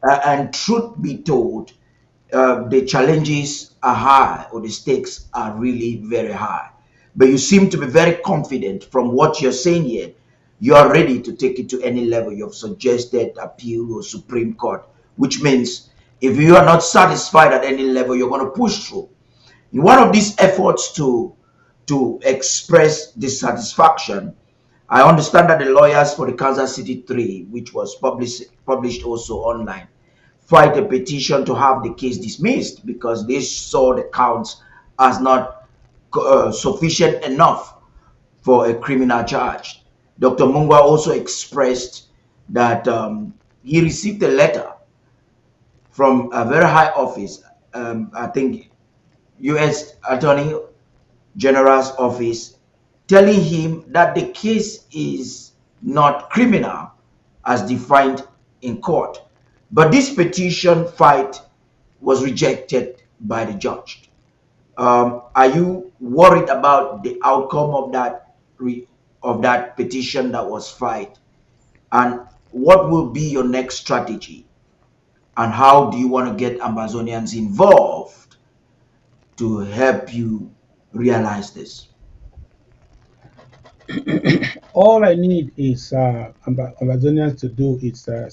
And truth be told, the challenges are high or the stakes are really very high. But you seem to be very confident from what you're saying here. You are ready to take it to any level. You've suggested appeal or Supreme Court, which means if you are not satisfied at any level, you're going to push through. In one of these efforts to express dissatisfaction, I understand that the lawyers for the Kansas City 3, which was published also online, filed a petition to have the case dismissed because they saw the counts as not sufficient enough for a criminal charge. Dr. Mungwa also expressed that he received a letter from a very high office, I think U.S. Attorney General's office, telling him that the case is not criminal as defined in court. But this petition fight was rejected by the judge. Are you worried about the outcome of that petition that was filed? And what will be your next strategy? And how do you want to get Amazonians involved to help you realize this? All I need is Amazonians to do is to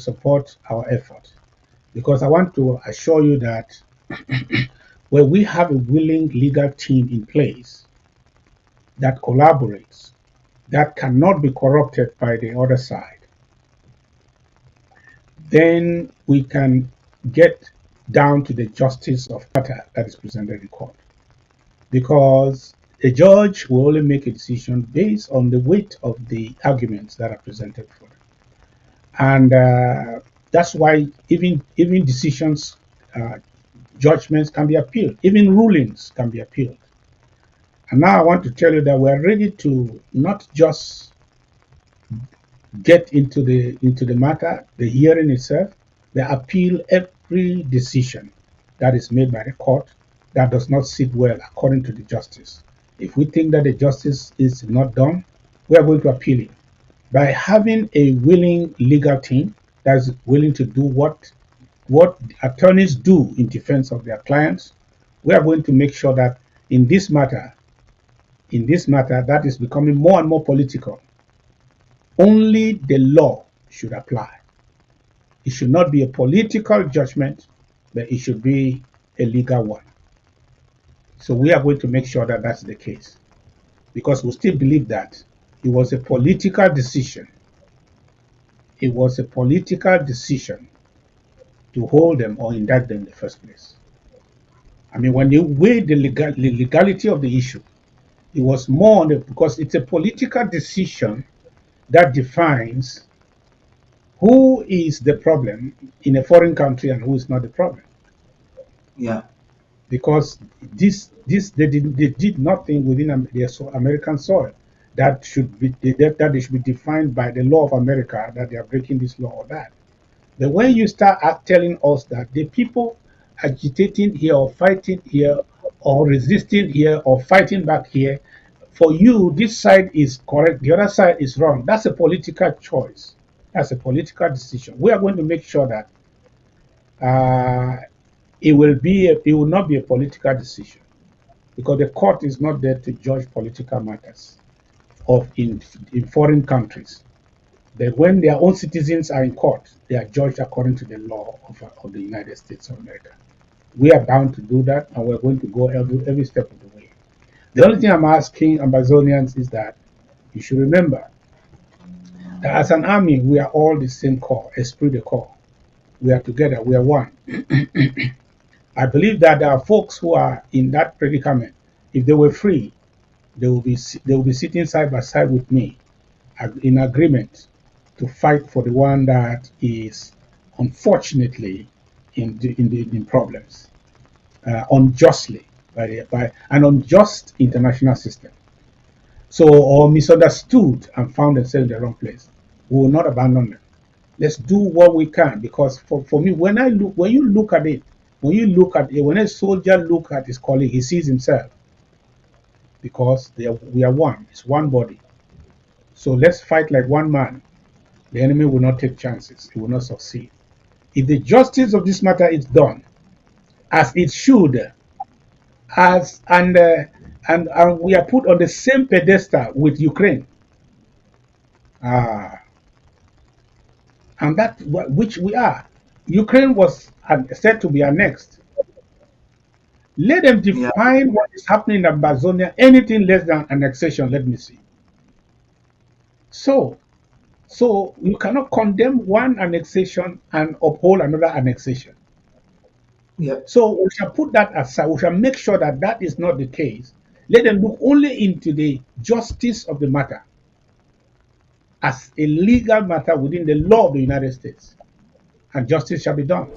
support our effort. Because I want to assure you that when we have a willing legal team in place that collaborates, that cannot be corrupted by the other side, then we can get down to the justice of matter that is presented in court. Because a judge will only make a decision based on the weight of the arguments that are presented for them. And that's why even decisions, judgments can be appealed, even rulings can be appealed. And now I want to tell you that we're ready to not just get into the matter, the hearing itself, they appeal every decision that is made by the court that does not sit well according to the justice. If we think that the justice is not done, we are going to appeal it. By having a willing legal team that is willing to do what attorneys do in defense of their clients, we are going to make sure that in this matter, that is becoming more and more political, only the law should apply. It should not be a political judgment, but it should be a legal one. So we are going to make sure that that's the case, because we still believe that it was a political decision. It was a political decision to hold them or indict them in the first place. I mean, when you weigh the legality of the issue, it was more on because it's a political decision that defines who is the problem in a foreign country and who is not the problem. Yeah. Because they did nothing within their American soil that they should be defined by the law of America, that they are breaking this law or that. But when you start telling us that the people agitating here or fighting here or resisting here or fighting back here, for you, this side is correct, the other side is wrong. That's a political choice. That's a political decision. We are going to make sure that it will not be a political decision, because the court is not there to judge political matters of in foreign countries. That when their own citizens are in court, they are judged according to the law of the United States of America. We are bound to do that, and we're going to go every step of the way. The only thing I'm asking Amazonians is that you should remember that as an army, we are all the same corps, esprit de corps. We are together, we are one. I believe that there are folks who are in that predicament. If they were free, they will be sitting side by side with me in agreement to fight for the one that is unfortunately in problems, unjustly by an unjust international system. So, or misunderstood and found themselves in the wrong place. We will not abandon them. Let's do what we can, because for me, when you look at it, when a soldier look at his colleague, he sees himself, because we are one. It's one body. So let's fight like one man. The enemy will not take chances. He will not succeed. If the justice of this matter is done as it should, as and we are put on the same pedestal with Ukraine, ah, and that which we are. Ukraine was said to be annexed. Let them Yeah. define what is happening in Amazonia. Anything less than annexation, let me see. So, so you cannot condemn one annexation and uphold another annexation. Yeah. So we shall put that aside. We shall make sure that that is not the case. Let them look only into the justice of the matter as a legal matter within the law of the United States, and justice shall be done.